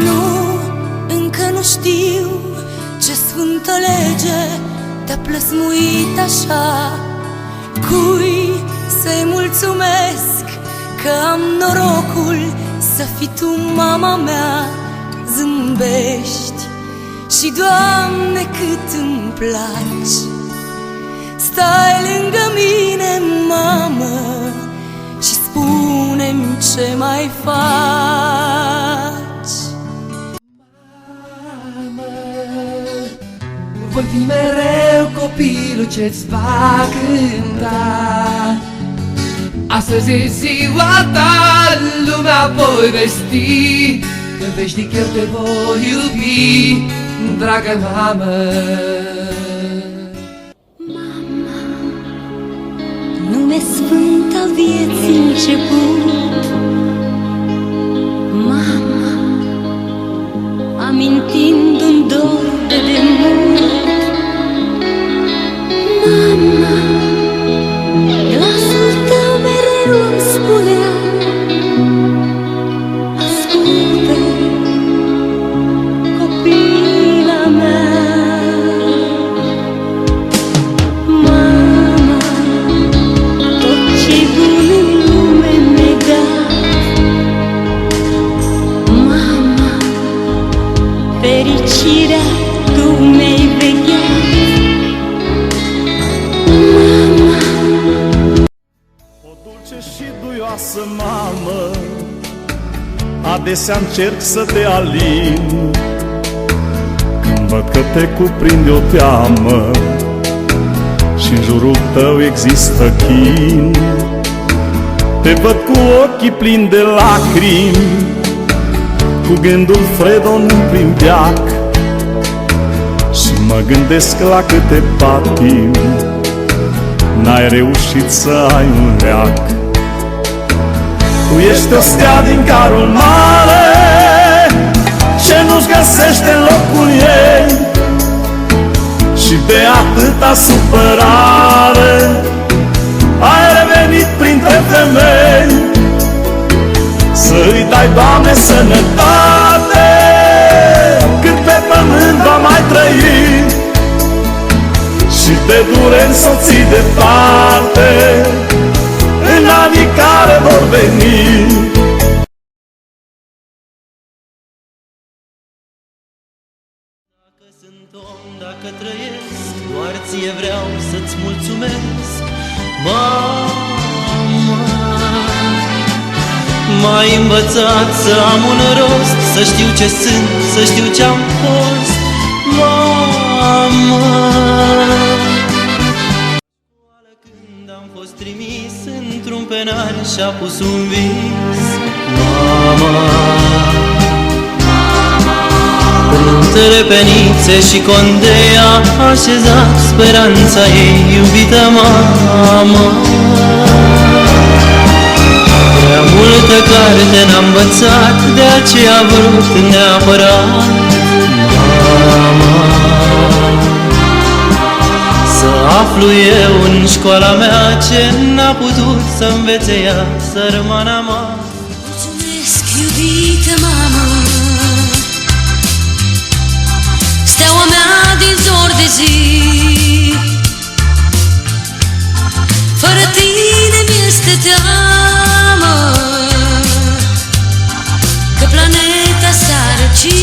Nu, încă nu știu ce sfântă lege te-a plăsmuit așa. Cui să-i mulțumesc că am norocul să fii tu mama mea. Zâmbești și, Doamne, cât îmi placi. Stai lângă mine, mamă, și spune-mi ce mai faci. Mamă, voi fi mereu copilul ce-ți va cânta. Astăzi e ziua ta, lumea voi vesti, că veșnic eu te voi iubi, dragă mamă. Mama, nume sfânt al vieții început. Mama, amintind un dor de demult. Mama, glasul tău mereu îmi spunea: ascultă, copila mea. Mama, tot ce-i bun în lume mi-ai dat. Mama, fericirea tu mi-ai vegheat. Mama, o dulce și duioasă mamă, adesea încerc să te alin, când văd că te cuprinde o teamă și în jurul tău există chin. Te văd cu ochii plini de lacrimi, cu gândul fredon prin veac, și mă gândesc la câte patimi n-ai reușit să ai un leac. Tu ești o stea din carul mare, ce nu-și găsește locul ei, și de atâta supărare ai revenit printre femei. Să-i dai, Doamne, sănătate, cât pe pământ va mai trăi, și de dure însoții departe în anii care vor veni. Dacă sunt om, dacă trăiesc, doar ție vreau să-ți mulțumesc. Mama, m-ai învățat să am un rost, să știu ce sunt, să știu ce-am fost. Mama, când am fost trimis într-un penal și-a pus un vis. Mama, printre penițe și condei a așezat speranța ei, iubită mama. Prea multă carte n-a învățat, de aceea a vrut neapărat, mama, să aflu eu în școala mea ce n-a putut să învețe ea, sărmana mea. mulțumesc, iubită mamă, steaua mea din zor de zi. Fără tine mi-este teamă că planeta s-a răcit.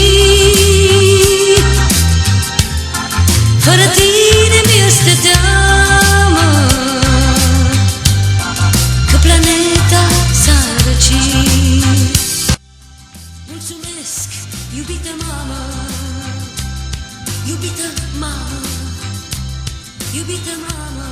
Fără tine mi-este teamă că planeta s-a răcit. Mulțumesc, iubită mamă, iubită mamă, iubită mamă.